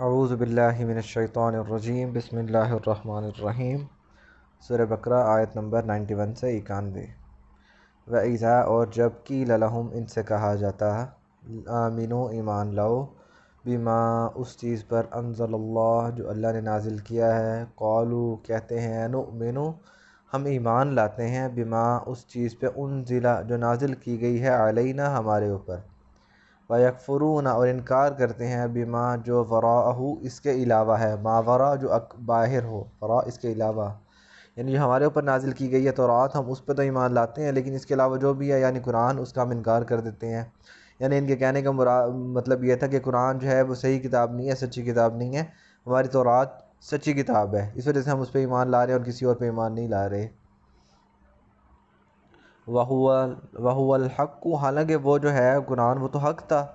اعوذ باللہ من الشیطان الرجیم بسم اللہ الرحمن الرحیم۔ سورہ بقرہ آیت نمبر 91 سے 91۔ وَإِذَا اور جب قِیلَ لَهُمْ ان سے کہا جاتا آمنوا ایمان لاؤ بما اس چیز پر انزل اللہ جو اللہ نے نازل کیا ہے، قالوا کہتے ہیں نؤمن ہم ایمان لاتے ہیں بما اس چیز پہ انزل جو نازل کی گئی ہے علینا ہمارے اوپر، وَيَكْفُرُونَ اور انکار کرتے ہیں بما جو وراءہ اس کے علاوہ ہے، ما وراء جو باہر ہو، وراء اس کے علاوہ یعنی جو ہمارے اوپر نازل کی گئی ہے تورات ہم اس پہ تو ایمان لاتے ہیں، لیکن اس کے علاوہ جو بھی ہے یعنی قرآن اس کا ہم انکار کر دیتے ہیں۔ یعنی ان کے کہنے کا مطلب یہ تھا کہ قرآن جو ہے وہ صحیح کتاب نہیں ہے، سچی کتاب نہیں ہے، ہماری تورات سچی کتاب ہے، اس وجہ سے ہم اس پہ ایمان لا رہے ہیں اور کسی اور پہ ایمان نہیں لا رہے۔ وَهُوَ الْحَقُّ حالانکہ وہ جو ہے قرآن وہ تو حق تھا،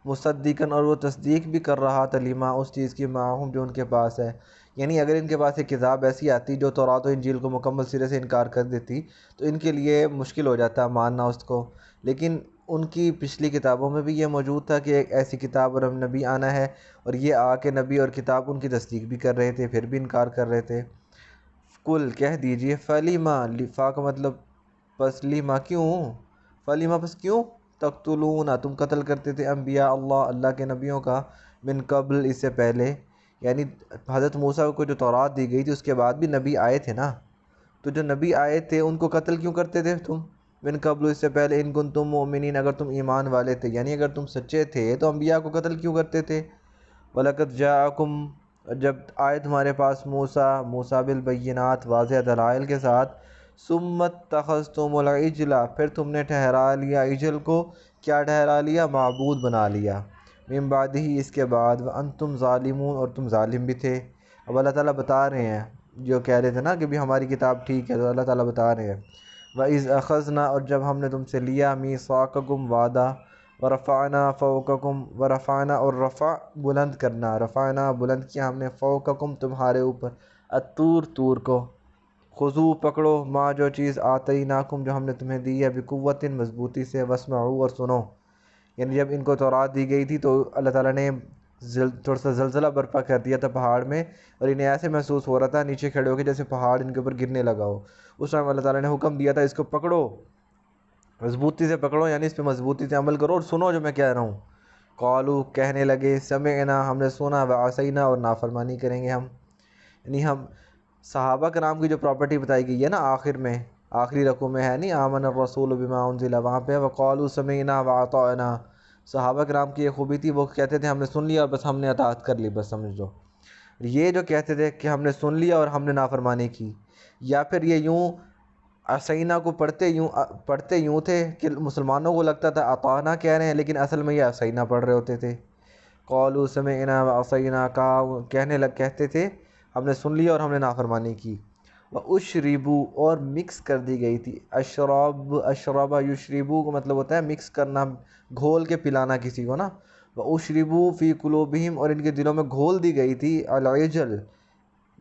مصدقاً اور وہ تصدیق بھی کر رہا تھا لما اس چیز کی معہم جو ان کے پاس ہے۔ یعنی اگر ان کے پاس ایک کتاب ایسی آتی جو تورات و انجیل کو مکمل سرے سے انکار کر دیتی تو ان کے لیے مشکل ہو جاتا ماننا اس کو، لیکن ان کی پچھلی کتابوں میں بھی یہ موجود تھا کہ ایک ایسی کتاب اور نبی آنا ہے، اور یہ آ کے نبی اور کتاب ان کی تصدیق بھی کر رہے تھے، پھر بھی انکار کر رہے تھے۔ کل کہہ دیجئے فلیما لفا کا مطلب پس لیما کیوں، فلیما پس کیوں تقتلون تم قتل کرتے تھے انبیاء اللہ کے نبیوں کا من قبل اس سے پہلے، یعنی حضرت موسیٰ کو جو تورات دی گئی تھی اس کے بعد بھی نبی آئے تھے نا، تو جو نبی آئے تھے ان کو قتل کیوں کرتے تھے تم من قبل اس سے پہلے، ان کنتم مؤمنین اگر تم ایمان والے تھے، یعنی اگر تم سچے تھے تو انبیاء کو قتل کیوں کرتے تھے۔ وَلَقَدْ جَاءَكُمْ جب آئے تمہارے پاس موسیٰ بالبینات واضح دلائل کے ساتھ، ثُمَّ اتَّخَذْتُمُ الْعِجْلَ پھر تم نے ٹھہرا لیا عجل کو، کیا ٹھہرا لیا، معبود بنا لیا، من بعدہ اس کے بعد، وَأَنْتُمْ ظَالِمُونَ اور تم ظالم بھی تھے۔ اب اللہ تعالیٰ بتا رہے ہیں جو کہہ رہے تھے نا کہ بھی ہماری کتاب ٹھیک ہے، تو اللہ تعالیٰ بتا رہے ہیں وَإِذْ أَخَذْنَا اور جب ہم نے تم سے لیا مِيثَاقَكُمْ وعدہ، وَرَفَعْنَا فَوْقَكُمْ ورفعنا اور رفع بلند کرنا، رفعنا بلند کیا ہم نے فوقکم تمہارے اوپر الطور طور کو، خذو پکڑو ما جو چیز آتیناکم جو ہم نے تمہیں دی ہے بقوت مضبوطی سے، واسمعوا اور سنو۔ یعنی جب ان کو تورات دی گئی تھی تو اللہ تعالیٰ نے تھوڑا سا زلزلہ برپا کر دیا تھا پہاڑ میں، اور انہیں ایسے محسوس ہو رہا تھا نیچے کھڑے ہو کے جیسے پہاڑ ان کے اوپر گرنے لگا ہو۔ اس ٹائم اللہ تعالیٰ نے حکم دیا تھا اس کو پکڑو، مضبوطی سے پکڑو، یعنی اس پہ مضبوطی سے عمل کرو اور سنو جو میں کہہ رہا ہوں۔ قالوا کہنے لگے سمعنا ہم نے سنا، وعصینا اور نافرمانی کریں گے ہم، یعنی ہم صحابہ کرام کی جو پراپرٹی بتائی گئی ہے نا آخر میں، آخری رکوع میں ہے نہیں آمن الرسول بما انزل، وہاں پہ وقالوا سمعنا واطعنا، صحابہ کرام کی یہ خوبی تھی وہ کہتے تھے ہم نے سن لیا اور بس ہم نے اطاعت کر لی، بس سمجھ لو۔ یہ جو کہتے تھے کہ ہم نے سن لیا اور ہم نے نافرمانی کی، یا پھر یہ یوں عصینا کو پڑھتے یوں تھے کہ مسلمانوں کو لگتا تھا اطعنا کہہ رہے ہیں، لیکن اصل میں یہ عصینا پڑھ رہے ہوتے تھے۔ قالوا سمعنا وعصینا کہتے تھے ہم نے سن لیا اور ہم نے نافرمانی کی۔ وَأُشْرِبُوا اور مکس کر دی گئی تھی، اشرب یشربو کا مطلب ہوتا ہے مکس کرنا، گھول کے پلانا کسی کو نا۔ وَأُشْرِبُوا فِي قُلُوبِهِمْ اور ان کے دلوں میں گھول دی گئی تھی العجل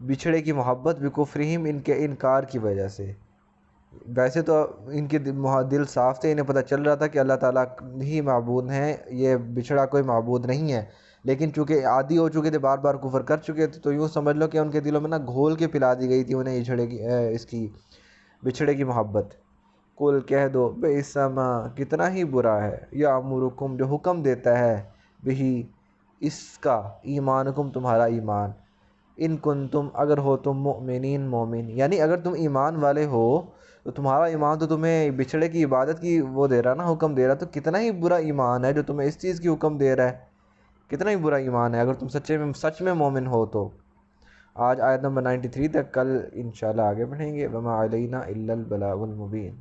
بچھڑے کی محبت، بکفرہم ان کے انکار کی وجہ سے۔ ویسے تو ان کے دل صاف تھے، انہیں پتہ چل رہا تھا کہ اللہ تعالیٰ ہی معبود ہیں، یہ بچھڑا کوئی معبود نہیں ہے، لیکن چونکہ عادی ہو چکے تھے، بار بار کفر کر چکے تھے، تو یوں سمجھ لو کہ ان کے دلوں میں نا گھول کے پلا دی گئی تھی انہیں اس کی بچھڑے کی محبت۔ قل کہہ دو بئس ما کتنا ہی برا ہے، یامرکم جو حکم دیتا ہے بہی اس کا، ایمانکم تمہارا ایمان، ان کنتم اگر ہو تم مؤمنین مومن، یعنی اگر تم ایمان والے ہو تو تمہارا ایمان تو تمہیں بچھڑے کی عبادت کی وہ دے رہا نا، حکم دے رہا، تو کتنا ہی برا ایمان ہے جو تمہیں اس چیز کی حکم دے رہا ہے، کتنا ہی برا ایمان ہے اگر تم سچ میں مومن ہو تو۔ آج آیت نمبر 93 تک، کل انشاءاللہ آگے بڑھیں گے۔ وما علینا الا البلاغ المبین۔